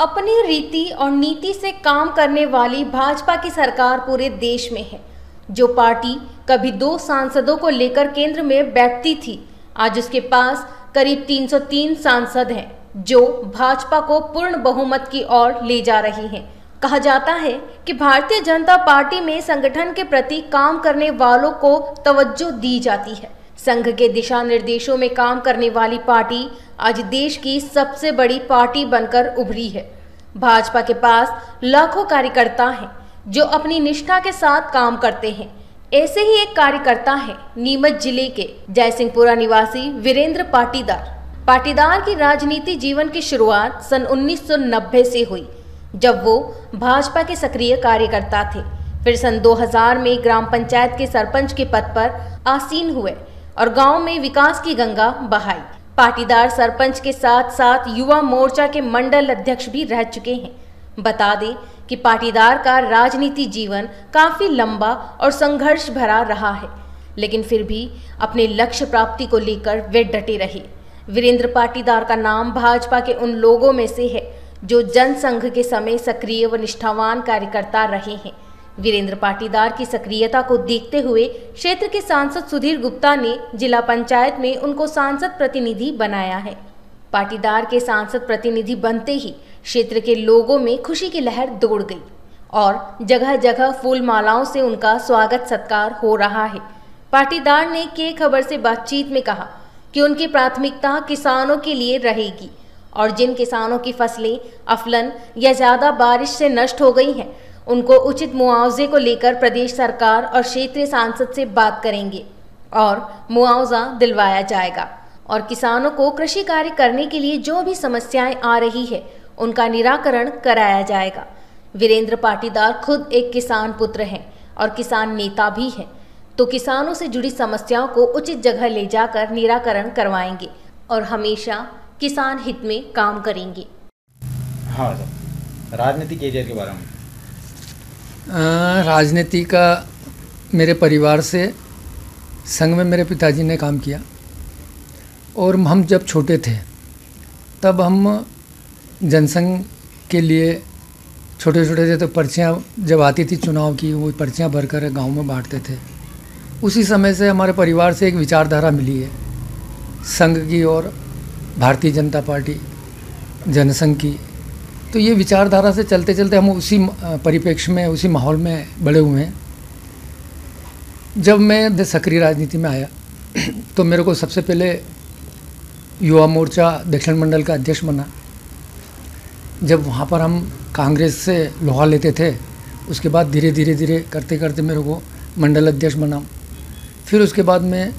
अपनी रीति और नीति से काम करने वाली भाजपा की सरकार पूरे देश में है। जो पार्टी कभी 2 सांसदों को लेकर केंद्र में बैठती थी, आज उसके पास करीब 303 सांसद हैं, जो भाजपा को पूर्ण बहुमत की ओर ले जा रही हैं। कहा जाता है कि भारतीय जनता पार्टी में संगठन के प्रति काम करने वालों को तवज्जो दी जाती है। संघ के दिशा निर्देशों में काम करने वाली पार्टी आज देश की सबसे बड़ी पार्टी बनकर उभरी है। भाजपा के पास लाखों कार्यकर्ता हैं जो अपनी निष्ठा के साथ काम करते हैं। ऐसे ही एक कार्यकर्ता है नीमच जिले के जयसिंहपुरा निवासी वीरेंद्र पाटीदार। पाटीदार की राजनीति जीवन की शुरुआत सन 1990 से हुई, जब वो भाजपा के सक्रिय कार्यकर्ता थे। फिर सन 2000 में ग्राम पंचायत के सरपंच के पद पर आसीन हुए और गांव में विकास की गंगा बहाई। पाटीदार सरपंच के साथ साथ युवा मोर्चा के मंडल अध्यक्ष भी रह चुके हैं। बता दें कि पाटीदार का राजनीति जीवन काफी लंबा और संघर्ष भरा रहा है, लेकिन फिर भी अपने लक्ष्य प्राप्ति को लेकर वे डटे रहे। वीरेंद्र पाटीदार का नाम भाजपा के उन लोगों में से है जो जनसंघ के समय सक्रिय व निष्ठावान कार्यकर्ता रहे हैं। वीरेंद्र पाटीदार की सक्रियता को देखते हुए क्षेत्र के सांसद सुधीर गुप्ता ने जिला पंचायत में उनको सांसद प्रतिनिधि बनाया है। पाटीदार के सांसद प्रतिनिधि बनते ही क्षेत्र के लोगों में खुशी की लहर दौड़ गई और जगह जगह फूल मालाओं से उनका स्वागत सत्कार हो रहा है। पाटीदार ने के खबर से बातचीत में कहा कि उनकी प्राथमिकता किसानों के लिए रहेगी और जिन किसानों की फसलें अफलन या ज़्यादा बारिश से नष्ट हो गई हैं, उनको उचित मुआवजे को लेकर प्रदेश सरकार और क्षेत्रीय सांसद से बात करेंगे और मुआवजा दिलवाया जाएगा और किसानों को कृषि कार्य करने के लिए जो भी समस्याएं आ रही है, उनका निराकरण कराया जाएगा। वीरेंद्र पाटीदार खुद एक किसान पुत्र हैं और किसान नेता भी हैं, तो किसानों से जुड़ी समस्याओं को उचित जगह ले जाकर निराकरण करवाएंगे और हमेशा किसान हित में काम करेंगे। हाँ सर, राजनीति कैरियर के बारे में। राजनीति का मेरे परिवार से संघ में मेरे पिताजी ने काम किया और हम जब छोटे थे तब हम जनसंघ के लिए छोटे छोटे थे तो पर्चियाँ जब आती थी चुनाव की, वो पर्चियाँ भरकर गांव में बांटते थे। उसी समय से हमारे परिवार से एक विचारधारा मिली है संघ की और भारतीय जनता पार्टी जनसंघ की। तो ये विचारधारा से चलते चलते हम उसी परिप्रेक्ष्य में, उसी माहौल में बड़े हुए हैं। जब मैं सक्रिय राजनीति में आया तो मेरे को सबसे पहले युवा मोर्चा दक्षिण मंडल का अध्यक्ष बना। जब वहाँ पर हम कांग्रेस से लोहा लेते थे, उसके बाद धीरे धीरे करते करते मेरे को मंडल अध्यक्ष बना। फिर उसके बाद मैं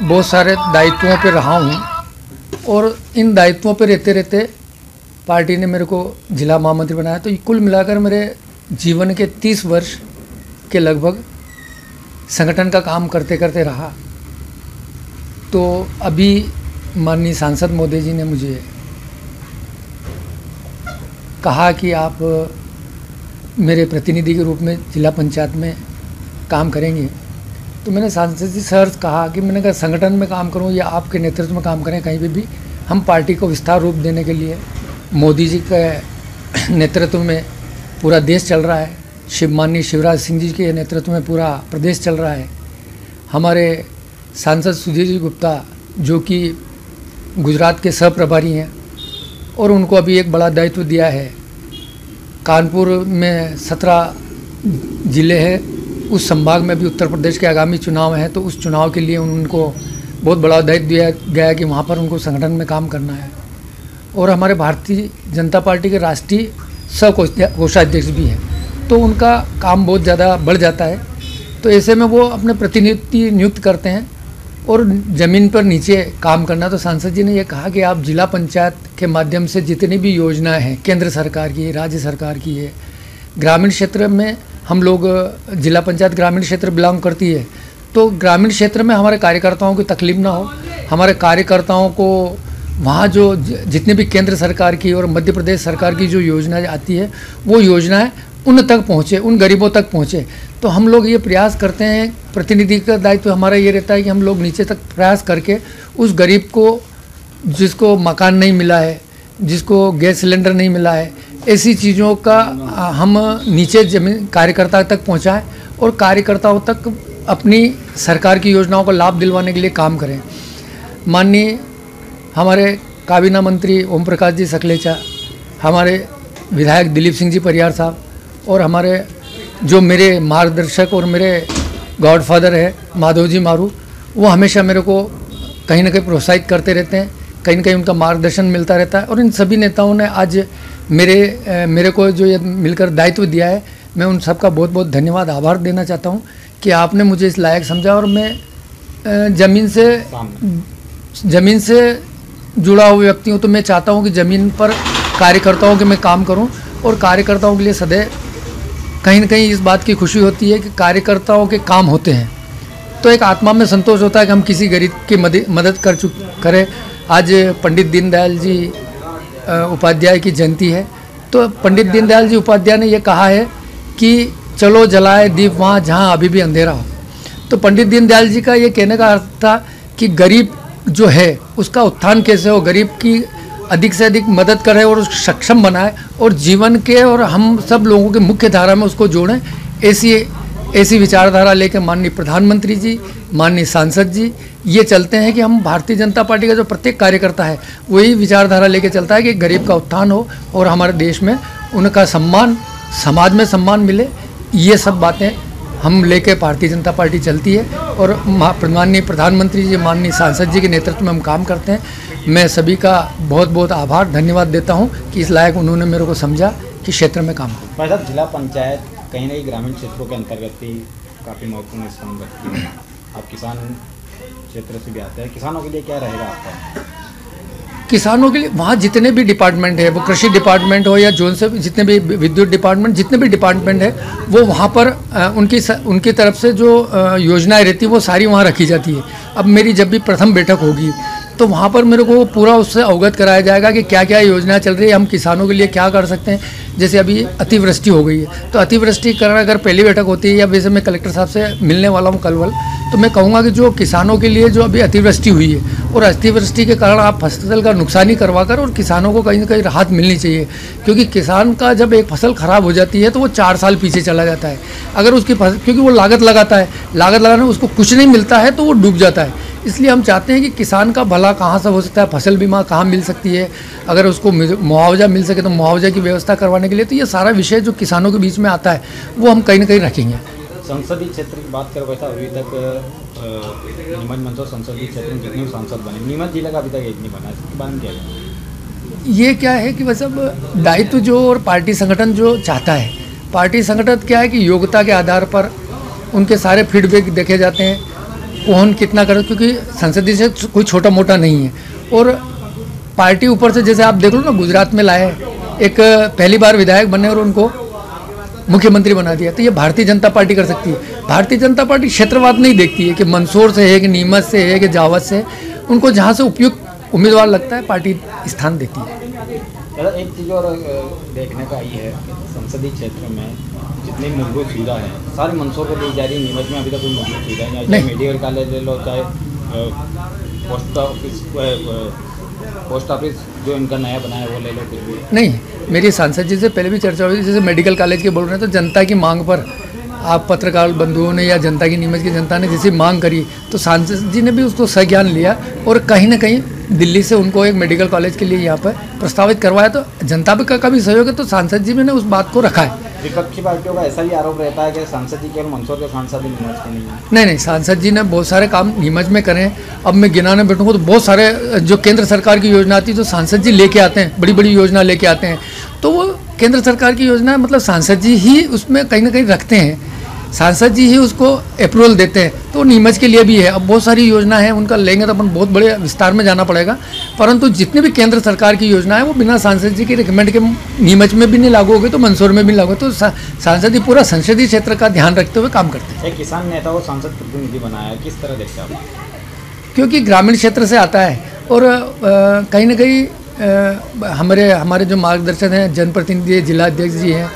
बहुत सारे दायित्वों पर रहा हूँ और इन दायित्वों पर रहते रहते पार्टी ने मेरे को जिला महामंत्री बनाया। तो कुल मिलाकर मेरे जीवन के 30 वर्ष के लगभग संगठन का काम करते करते रहा। तो अभी माननीय सांसद महोदय जी ने मुझे कहा कि आप मेरे प्रतिनिधि के रूप में जिला पंचायत में काम करेंगे। तो मैंने सांसद जी सर कहा कि मैंने कहा संगठन में काम करूं या आपके नेतृत्व में काम करें, कहीं भी हम पार्टी को विस्तार रूप देने के लिए मोदी जी के नेतृत्व में पूरा देश चल रहा है, माननीय शिवराज सिंह जी के नेतृत्व में पूरा प्रदेश चल रहा है। हमारे सांसद सुधीर जी गुप्ता जो कि गुजरात के सह प्रभारी हैं और उनको अभी एक बड़ा दायित्व दिया है। कानपुर में 17 ज़िले हैं, उस संभाग में भी उत्तर प्रदेश के आगामी चुनाव हैं, तो उस चुनाव के लिए उनको बहुत बड़ा दायित्व दिया गया है कि वहाँ पर उनको संगठन में काम करना है। और हमारे भारतीय जनता पार्टी के राष्ट्रीय सह कोषाध्यक्ष भी हैं, तो उनका काम बहुत ज़्यादा बढ़ जाता है। तो ऐसे में वो अपने प्रतिनिधि नियुक्त करते हैं और ज़मीन पर नीचे काम करना। तो सांसद जी ने ये कहा कि आप जिला पंचायत के माध्यम से जितनी भी योजनाएं हैं, केंद्र सरकार की, राज्य सरकार की है, ग्रामीण क्षेत्र में हम लोग जिला पंचायत ग्रामीण क्षेत्र बिलोंग करती है, तो ग्रामीण क्षेत्र में हमारे कार्यकर्ताओं की तकलीफ ना हो, हमारे कार्यकर्ताओं को वहाँ जो जितनी भी केंद्र सरकार की और मध्य प्रदेश सरकार की जो योजना आती है वो योजनाएं उन तक पहुँचे, उन गरीबों तक पहुँचे। तो हम लोग ये प्रयास करते हैं, प्रतिनिधि का दायित्व हमारा ये रहता है कि हम लोग नीचे तक प्रयास करके उस गरीब को जिसको मकान नहीं मिला है, जिसको गैस सिलेंडर नहीं मिला है ऐसी चीज़ों का हम नीचे जमीन कार्यकर्ता तक पहुंचाएं और कार्यकर्ताओं तक अपनी सरकार की योजनाओं का लाभ दिलवाने के लिए काम करें। माननीय हमारे काबीना मंत्री ओम प्रकाश जी सकलेचा, हमारे विधायक दिलीप सिंह जी परियार साहब और हमारे जो मेरे मार्गदर्शक और मेरे गॉडफादर है माधव जी मारू, वो हमेशा मेरे को कहीं ना कहीं प्रोत्साहित करते रहते हैं, कहीं ना कहीं उनका मार्गदर्शन मिलता रहता है। और इन सभी नेताओं ने आज मेरे को जो ये मिलकर दायित्व दिया है, मैं उन सबका बहुत बहुत धन्यवाद आभार देना चाहता हूँ कि आपने मुझे इस लायक समझा। और मैं ज़मीन से जुड़ा हुआ व्यक्ति हूँ, तो मैं चाहता हूँ कि ज़मीन पर कार्यकर्ताओं के मैं काम करूँ और कार्यकर्ताओं के लिए सदैव कहीं ना कहीं इस बात की खुशी होती है कि कार्यकर्ताओं के काम होते हैं, तो एक आत्मा में संतोष होता है कि हम किसी गरीब की मदद करें। आज पंडित दीनदयाल जी उपाध्याय की जयंती है, तो पंडित दीनदयाल जी उपाध्याय ने ये कहा है कि चलो जलाए दीप वहाँ जहाँ अभी भी अंधेरा हो। तो पंडित दीनदयाल जी का ये कहने का अर्थ था कि गरीब जो है उसका उत्थान कैसे हो, गरीब की अधिक से अधिक मदद करें और उसको सक्षम बनाए और जीवन के और हम सब लोगों के मुख्य धारा में उसको जोड़ें। ऐसी विचारधारा लेकर माननीय प्रधानमंत्री जी, माननीय सांसद जी ये चलते हैं कि हम भारतीय जनता पार्टी का जो प्रत्येक कार्यकर्ता है वही विचारधारा लेकर चलता है कि गरीब का उत्थान हो और हमारे देश में उनका सम्मान, समाज में सम्मान मिले। ये सब बातें हम लेके भारतीय जनता पार्टी चलती है और माननीय प्रधानमंत्री जी, माननीय सांसद जी के नेतृत्व में हम काम करते हैं। मैं सभी का बहुत बहुत आभार धन्यवाद देता हूं कि इस लायक उन्होंने मेरे को समझा कि क्षेत्र में काम करूं। भाई साहब, जिला पंचायत कहीं ना कहीं ग्रामीण क्षेत्रों के अंतर्गत ही काफ़ी महत्वपूर्ण स्थान रखती है। आप किसान क्षेत्र से भी आते हैं, किसानों के लिए क्या रहेगा आपका? किसानों के लिए वहाँ जितने भी डिपार्टमेंट है, वो कृषि डिपार्टमेंट हो या जोन से जितने भी विद्युत डिपार्टमेंट, जितने भी डिपार्टमेंट है वो वहाँ पर उनकी तरफ से जो योजनाएं रहती है वो सारी वहाँ रखी जाती है। अब मेरी जब भी प्रथम बैठक होगी तो वहाँ पर मेरे को पूरा उससे अवगत कराया जाएगा कि क्या क्या योजना चल रही है, हम किसानों के लिए क्या कर सकते हैं। जैसे अभी अतिवृष्टि हो गई है, तो अतिवृष्टि कारण अगर पहली बैठक होती है या वैसे मैं कलेक्टर साहब से मिलने वाला हूँ कल, तो मैं कहूँगा कि जो किसानों के लिए जो अभी अतिवृष्टि हुई है और अतिवृष्टि के कारण आप फसल का नुकसानी करवा कर और किसानों को कहीं ना कहीं राहत मिलनी चाहिए। क्योंकि किसान का जब एक फसल खराब हो जाती है तो वो 4 साल पीछे चला जाता है। अगर उसकी फसल, क्योंकि वो लागत लगाता है, लागत लगाने में उसको कुछ नहीं मिलता है तो वो डूब जाता है। इसलिए हम चाहते हैं कि किसान का भला कहाँ से हो सकता है, फसल बीमा कहाँ मिल सकती है, अगर उसको मुआवजा मिल सके तो मुआवजा की व्यवस्था करवाने के लिए, तो ये सारा विषय जो किसानों के बीच में आता है वो हम कहीं ना कहीं रखेंगे। संसदीय क्षेत्र की बात कर वैसा अभी तक नीमच मंदसौर संसदीय क्षेत्र में जितने सांसद बने, नीमच जिला का अभी तक एक नहीं बना, इसके बारे में क्या है? ये क्या है कि बस अब दायित्व जो और पार्टी संगठन जो चाहता है, पार्टी संगठन क्या है कि योग्यता के आधार पर उनके सारे फीडबैक देखे जाते हैं, कौन कितना करे, क्योंकि संसदीय से कोई छोटा मोटा नहीं है। और पार्टी ऊपर से, जैसे आप देख लो ना, गुजरात में लाए एक पहली बार विधायक बने और उनको मुख्यमंत्री बना दिया, तो ये भारतीय जनता पार्टी कर सकती है। भारतीय जनता पार्टी क्षेत्रवाद नहीं देखती है कि मंदसौर से है कि नीमच से है कि जावत से, उनको जहाँ से उपयुक्त उम्मीदवार लगता है पार्टी स्थान देती है। एक चीज़ और देखने का ये है, संसदीय क्षेत्र में जितनी मूलभूत सुविधा है सारी मंदसौर को दी जा रही है। नीमच में अभी तक कोई मूलभूत सुविधा नहीं, चाहे मेडिकल कॉलेज ले लो, चाहे पोस्ट ऑफिस जो इनका नया बना है वो ले लो, कुछ भी नहीं। मेरी सांसद जी से पहले भी चर्चा हुई, जैसे मेडिकल कॉलेज के बोल रहे हैं, तो जनता की मांग पर आप पत्रकार बंधुओं ने या जनता की, नीमच की जनता ने जैसी मांग करी तो सांसद जी ने भी उसको संज्ञान लिया और कहीं ना कहीं दिल्ली से उनको एक मेडिकल कॉलेज के लिए यहाँ पर प्रस्तावित करवाया। तो जनता का भी सहयोग है, तो सांसद जी ने उस बात को रखा है। विपक्षी पार्टियों का ऐसा भी आरोप रहता है कि सांसद जी केवल मंदसौर के सांसद ही नीमच के नहीं है। नहीं, सांसद जी ने बहुत सारे काम नीमच में करे हैं। अब मैं गिनाने बैठूंगा तो बहुत सारे जो केंद्र सरकार की योजना आती है तो सांसद जी लेके आते हैं, बड़ी बड़ी योजना लेके आते हैं, तो वो केंद्र सरकार की योजना मतलब सांसद जी ही उसमें कहीं ना कहीं रखते हैं, सांसद जी ही उसको अप्रूवल देते हैं। तो नीमच के लिए भी है, अब बहुत सारी योजना है, उनका लेंगे तो अपन बहुत बड़े विस्तार में जाना पड़ेगा, परंतु जितने भी केंद्र सरकार की योजना है वो बिना सांसद जी की रिकमेंड के नीमच में भी नहीं लागू होगी तो मंदसौर में भी लागू। तो सांसद जी पूरा संसदीय क्षेत्र का ध्यान रखते हुए काम करते हैं। एक किसान नेता को सांसद प्रतिनिधि बनाया, किस तरह देखते हैं आप? क्योंकि ग्रामीण क्षेत्र से आता है और कहीं ना कहीं हमारे जो मार्गदर्शक हैं, जनप्रतिनिधि, जिलाध्यक्ष जी हैं,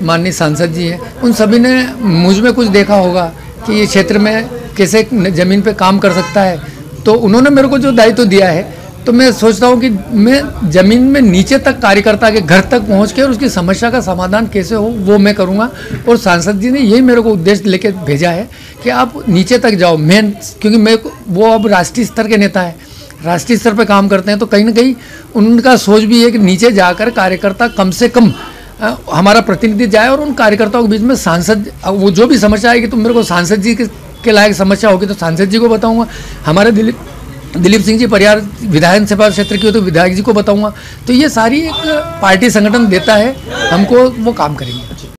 माननीय सांसद जी हैं, उन सभी ने मुझ में कुछ देखा होगा कि ये क्षेत्र में कैसे ज़मीन पे काम कर सकता है, तो उन्होंने मेरे को जो दायित्व दिया है तो मैं सोचता हूँ कि मैं ज़मीन में नीचे तक कार्यकर्ता के घर तक पहुँच के और उसकी समस्या का समाधान कैसे हो वो मैं करूँगा। और सांसद जी ने यही मेरे को उद्देश्य लेके भेजा है कि आप नीचे तक जाओ मेन, क्योंकि वो अब राष्ट्रीय स्तर के नेता है, राष्ट्रीय स्तर पर काम करते हैं, तो कहीं ना कहीं उनका सोच भी है कि नीचे जाकर कार्यकर्ता कम से कम हमारा प्रतिनिधि जाए और उन कार्यकर्ताओं के बीच में सांसद वो जो भी समस्या आएगी तो मेरे को सांसद जी के लायक समस्या होगी तो सांसद जी को बताऊंगा, हमारे दिलीप सिंह जी परिहार विधानसभा क्षेत्र की हो तो विधायक जी को बताऊंगा। तो ये सारी एक पार्टी संगठन देता है हमको, वो काम करेंगे।